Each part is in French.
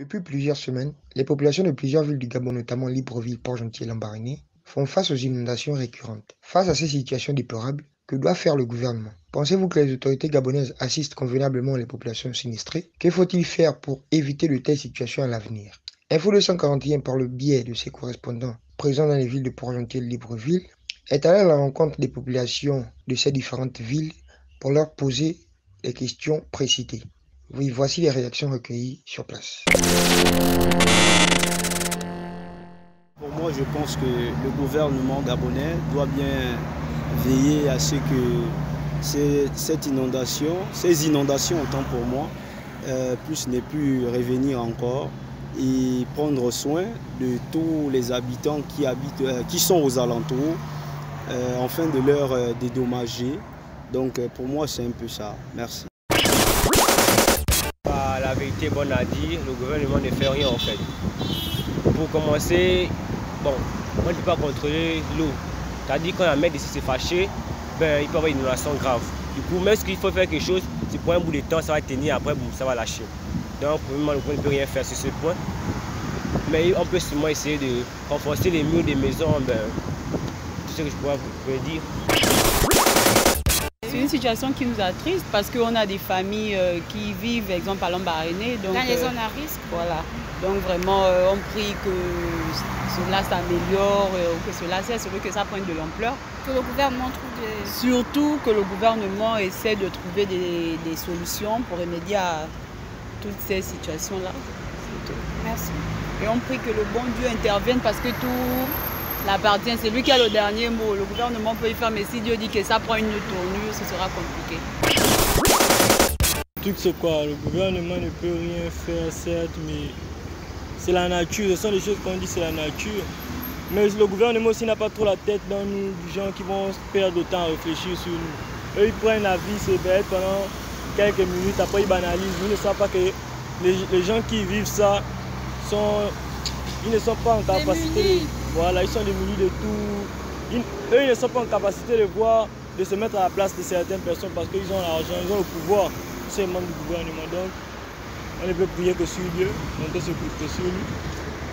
Depuis plusieurs semaines, les populations de plusieurs villes du Gabon, notamment Libreville, Port-Gentil et Lambaréné, font face aux inondations récurrentes. Face à ces situations déplorables, que doit faire le gouvernement? Pensez-vous que les autorités gabonaises assistent convenablement les populations sinistrées? Que faut-il faire pour éviter de telles situations à l'avenir? Info 241, par le biais de ses correspondants présents dans les villes de Port-Gentil et de Libreville, est allé à la rencontre des populations de ces différentes villes pour leur poser les questions précitées. Oui, voici les réactions recueillies sur place. Pour moi, je pense que le gouvernement gabonais doit bien veiller à ce que ces inondations autant pour moi, puissent ne plus revenir encore et prendre soin de tous les habitants qui sont aux alentours, afin de leur dédommager. Donc pour moi, c'est un peu ça. Merci. La vérité bonne à dire, le gouvernement ne fait rien en fait. Pour commencer, bon, on ne peut pas contrôler l'eau. C'est-à-dire quand la mer ici s'est fâchée, il peut y avoir une inondation grave. Du coup, même s'il faut faire quelque chose, c'est pour un bout de temps, ça va tenir, après boum, ça va lâcher. Donc, probablement, le gouvernement ne peut rien faire sur ce point. Mais on peut seulement essayer de renforcer les murs des maisons, tout ce que je pourrais dire. C'est une situation qui nous attriste parce qu'on a des familles qui vivent, par exemple, à Lambaréné. Dans les zones à risque. Voilà. Donc vraiment, on prie que cela s'améliore, que cela cesse, que ça prenne de l'ampleur. Que le gouvernement trouve des... Surtout que le gouvernement essaie de trouver des solutions pour remédier à toutes ces situations-là. Merci. Et on prie que le bon Dieu intervienne parce que tout l'appartient. C'est lui qui a le dernier mot. Le gouvernement peut y faire, mais si Dieu dit que ça prend une tournure, ce sera compliqué. Le truc c'est quoi? Le gouvernement ne peut rien faire, certes, mais c'est la nature. Ce sont des choses qu'on dit, c'est la nature. Mais le gouvernement aussi n'a pas trop la tête dans nous, des gens qui vont perdre de temps à réfléchir sur nous. Eux, ils prennent la vie, c'est bête pendant quelques minutes, après ils banalisent. Ils ne savent pas que les gens qui vivent ça, ils ne sont pas en capacité. Voilà, ils sont démunis de tout. Eux, ils ne sont pas en capacité de voir, de se mettre à la place de certaines personnes parce qu'ils ont l'argent, ils ont le pouvoir, c'est le membre du gouvernement. Donc, on ne peut prier que sur Dieu, on peut se prier que sur lui.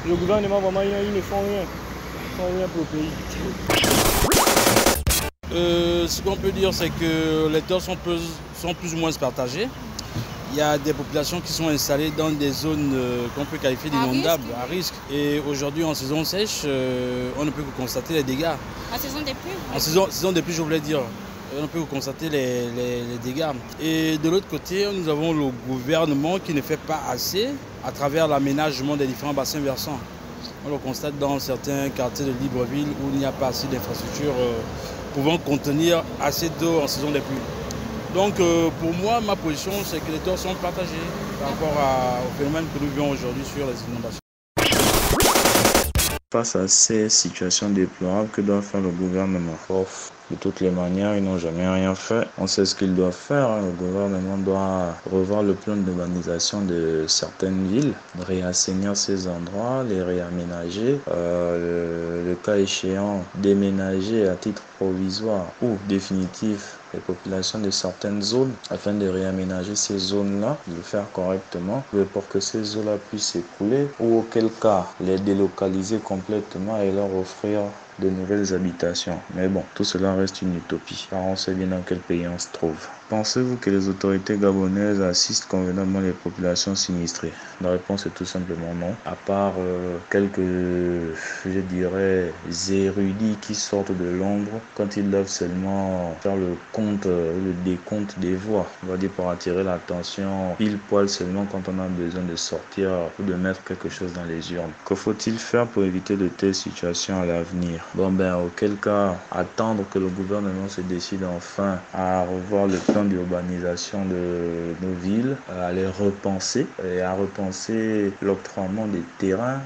Le gouvernement, vraiment, ils ne font rien. Ils ne font rien pour le pays. Ce qu'on peut dire, c'est que les terres sont plus ou moins partagées. Il y a des populations qui sont installées dans des zones qu'on peut qualifier d'inondables, à risque. Et aujourd'hui, en saison sèche, on ne peut que constater les dégâts. En saison des pluies? En saison des pluies, je voulais dire. On peut constater les dégâts. Et de l'autre côté, nous avons le gouvernement qui ne fait pas assez à travers l'aménagement des différents bassins versants. On le constate dans certains quartiers de Libreville où il n'y a pas assez d'infrastructures pouvant contenir assez d'eau en saison des pluies. Donc pour moi, ma position, c'est que les torts sont partagés par rapport au phénomène que nous vivons aujourd'hui sur les inondations. Face à ces situations déplorables, que doit faire le gouvernement? De toutes les manières, ils n'ont jamais rien fait. On sait ce qu'ils doivent faire. Le gouvernement doit revoir le plan d'urbanisation de certaines villes, réassainir ces endroits, les réaménager, le cas échéant, déménager à titre provisoire ou définitif les populations de certaines zones afin de réaménager ces zones-là, de le faire correctement pour que ces eaux-là puissent s'écouler ou auquel cas les délocaliser complètement et leur offrir de nouvelles habitations. Mais bon, tout cela reste une utopie, car on sait bien dans quel pays on se trouve. Pensez-vous que les autorités gabonaises assistent convenablement les populations sinistrées? La réponse est tout simplement non. À part quelques, je dirais, érudits qui sortent de l'ombre quand ils doivent seulement faire le décompte des voix. On va dire pour attirer l'attention pile poil seulement quand on a besoin de sortir ou de mettre quelque chose dans les urnes. Que faut-il faire pour éviter de telles situations à l'avenir? Auquel cas, attendre que le gouvernement se décide enfin à revoir le plan d'urbanisation de nos villes, à les repenser et à repenser l'octroiement des terrains,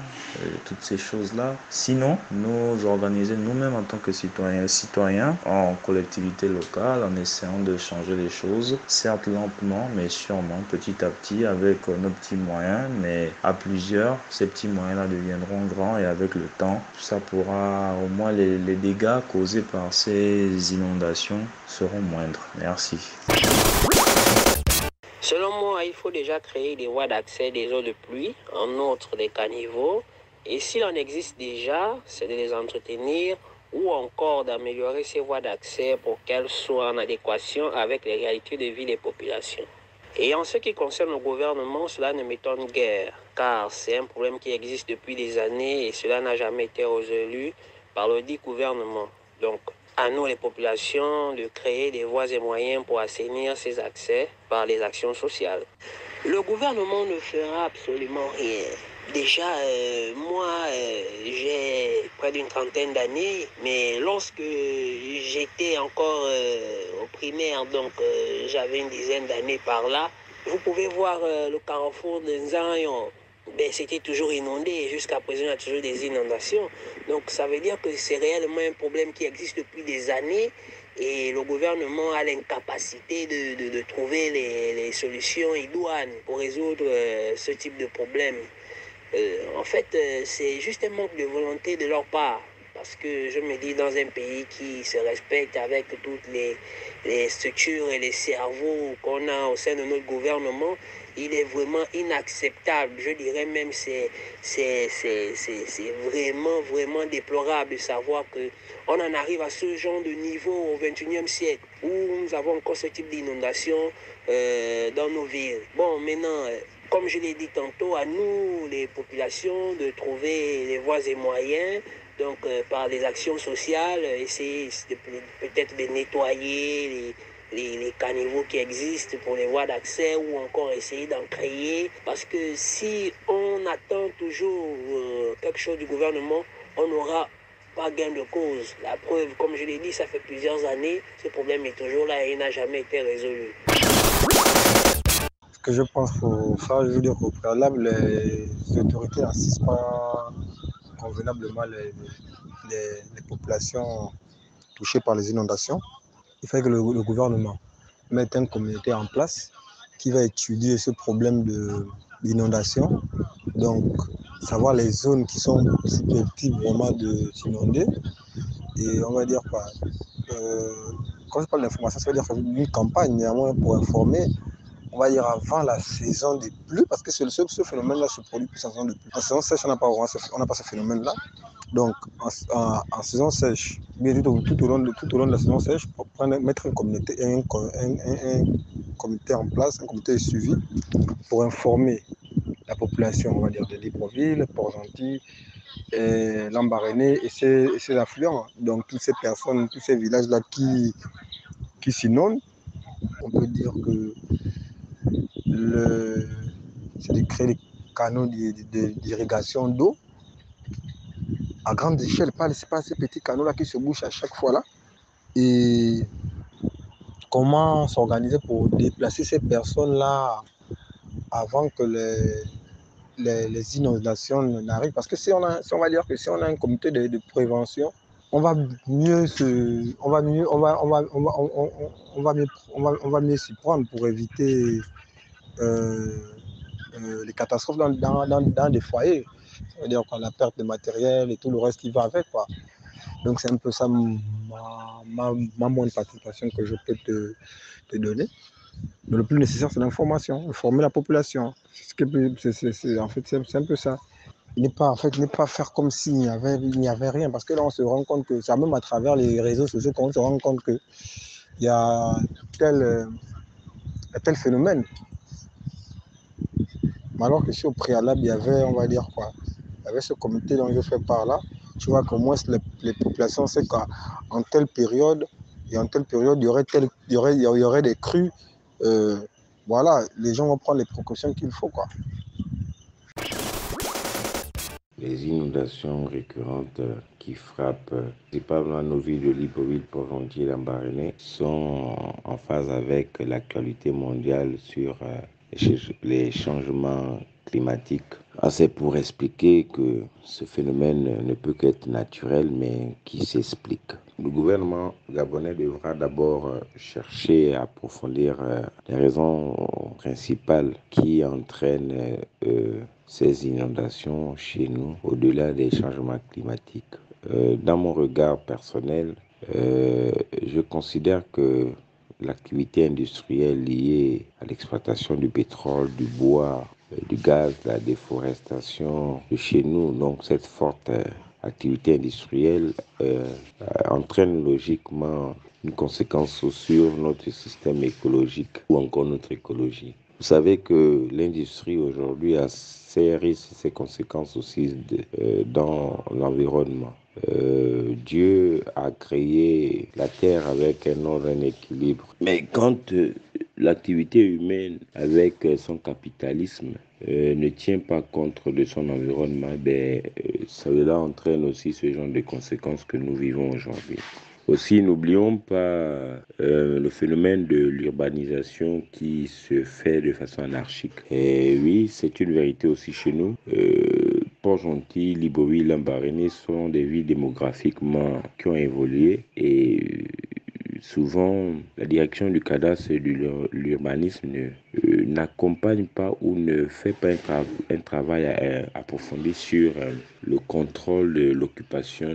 toutes ces choses-là. Sinon, nous organiser nous-mêmes en tant que citoyens en collectivité locale, en essayant de changer les choses, certes lentement, mais sûrement, petit à petit, avec nos petits moyens, mais à plusieurs, ces petits moyens-là deviendront grands et avec le temps, ça pourra, au moins les dégâts causés par ces inondations seront moindres. Merci. Selon moi, il faut déjà créer des voies d'accès des eaux de pluie, en outre des caniveaux. Et s'il en existe déjà, c'est de les entretenir ou encore d'améliorer ces voies d'accès pour qu'elles soient en adéquation avec les réalités de vie des populations. Et en ce qui concerne le gouvernement, cela ne m'étonne guère, car c'est un problème qui existe depuis des années et cela n'a jamais été résolu par le dit gouvernement. Donc, à nous les populations de créer des voies et moyens pour assainir ces accès par les actions sociales. Le gouvernement ne fera absolument rien. Déjà, j'ai près d'une trentaine d'années, mais lorsque j'étais encore au primaire, donc j'avais une dizaine d'années par là, vous pouvez voir le carrefour de Nzayon. C'était toujours inondé et jusqu'à présent, il y a toujours des inondations. Donc, ça veut dire que c'est réellement un problème qui existe depuis des années et le gouvernement a l'incapacité de trouver les solutions idoines pour résoudre ce type de problème. C'est juste un manque de volonté de leur part. Parce que je me dis, dans un pays qui se respecte avec toutes les structures et les cerveaux qu'on a au sein de notre gouvernement, il est vraiment inacceptable. Je dirais même c'est vraiment déplorable de savoir qu'on en arrive à ce genre de niveau au XXIe siècle où nous avons encore ce type d'inondation dans nos villes. Bon, maintenant, comme je l'ai dit tantôt, à nous, les populations, de trouver les voies et moyens. Donc, par des actions sociales, essayer peut-être de nettoyer les caniveaux qui existent pour les voies d'accès ou encore essayer d'en créer. Parce que si on attend toujours quelque chose du gouvernement, on n'aura pas gain de cause. La preuve, comme je l'ai dit, ça fait plusieurs années, ce problème est toujours là et il n'a jamais été résolu. Ce que je pense qu'il faut faire, je veux dire qu'au préalable, les autorités n'assistent pas convenablement les populations touchées par les inondations. Il faut que le gouvernement mette une communauté en place qui va étudier ce problème d'inondation. Donc, savoir les zones qui sont susceptibles vraiment de s'inonder. Et on va dire quoi quand je parle d'information, ça veut dire une campagne néanmoins pour informer. On va dire avant la saison des pluies, parce que ce phénomène-là se produit plus en saison de pluie. En saison sèche, on n'a pas ce phénomène-là. Donc, en saison sèche, bien tout au long de la saison sèche, pour mettre un comité en place, un comité de suivi pour informer la population, on va dire, de Libreville, Port-Gentil, Lambaréné et ses affluents. Donc, toutes ces personnes, tous ces villages-là qui s'inondent, on peut dire que c'est de créer des canaux d'irrigation d'eau à grande échelle, pas ces petits canaux-là qui se bouchent à chaque fois là. Et comment s'organiser pour déplacer ces personnes-là avant que les inondations n'arrivent. Parce que on va dire que si on a un comité de prévention, on va mieux s'y prendre pour éviter les catastrophes dans des foyers. Ça veut dire qu'on a la perte de matériel et tout le reste qui va avec, quoi. Donc c'est un peu ça ma bonne participation que je peux te donner. Mais le plus nécessaire, c'est l'information, informer la population. En fait, c'est un peu ça. Ne pas faire comme s'il n'y avait rien. Parce que là, on se rend compte que, c'est même à travers les réseaux sociaux qu'on se rend compte qu'il y a tel phénomène. Mais alors que si au préalable, il y avait, on va dire quoi, il y avait ce comité dont je fais part là, tu vois qu'au moins les populations savent qu'en telle période, et en telle période, il y aurait des crues. Voilà, les gens vont prendre les précautions qu'il faut, quoi. Les inondations récurrentes qui frappent principalement nos villes de Libreville, Port-Gentil et Lambaréné sont en phase avec l'actualité mondiale sur les changements climatiques. C'est pour expliquer que ce phénomène ne peut qu'être naturel, mais qui s'explique. Le gouvernement gabonais devra d'abord chercher à approfondir les raisons principales qui entraînent ces inondations chez nous, au-delà des changements climatiques. Dans mon regard personnel, je considère que l'activité industrielle liée à l'exploitation du pétrole, du bois, du gaz, la déforestation de chez nous. Donc cette forte activité industrielle entraîne logiquement une conséquence sur notre système écologique ou encore notre écologie. Vous savez que l'industrie aujourd'hui a ses risques, ses conséquences aussi dans l'environnement. Dieu a créé la terre avec un ordre, un équilibre. Mais quand l'activité humaine, avec son capitalisme, ne tient pas compte de son environnement, cela entraîne aussi ce genre de conséquences que nous vivons aujourd'hui. Aussi, n'oublions pas le phénomène de l'urbanisation qui se fait de façon anarchique. Et oui, c'est une vérité aussi chez nous. Port-Gentil, Libreville, Lambaréné sont des villes démographiquement qui ont évolué et souvent la direction du cadastre et de l'urbanisme n'accompagne pas ou ne fait pas un travail approfondi sur le contrôle de l'occupation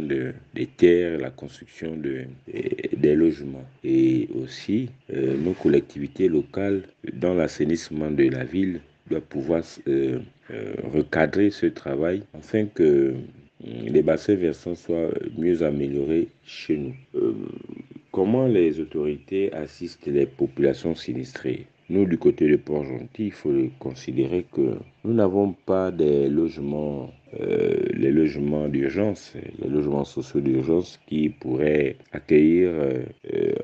des terres, la construction des logements. Et aussi, nos collectivités locales, dans l'assainissement de la ville, doivent pouvoir recadrer ce travail afin que les bassins versants soient mieux améliorés chez nous. Comment les autorités assistent les populations sinistrées? Nous, du côté de Port-Gentil, il faut considérer que nous n'avons pas des logements, les logements d'urgence, les logements sociaux d'urgence qui pourraient accueillir,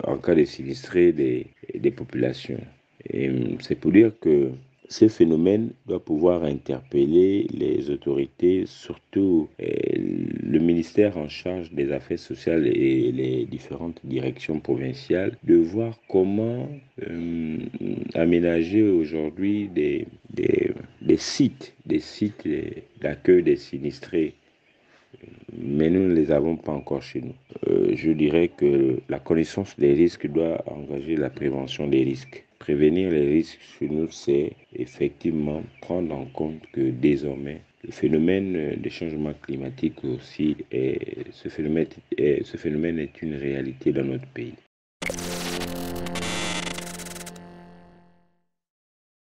en cas de sinistrés, des populations. Et c'est pour dire que ce phénomène doit pouvoir interpeller les autorités, surtout le ministère en charge des affaires sociales et les différentes directions provinciales, de voir comment aménager aujourd'hui des sites d'accueil des sinistrés. Mais nous ne les avons pas encore chez nous. Je dirais que la connaissance des risques doit engager la prévention des risques. Prévenir les risques chez nous, c'est effectivement prendre en compte que désormais, le phénomène des changements climatiques aussi, ce phénomène est une réalité dans notre pays.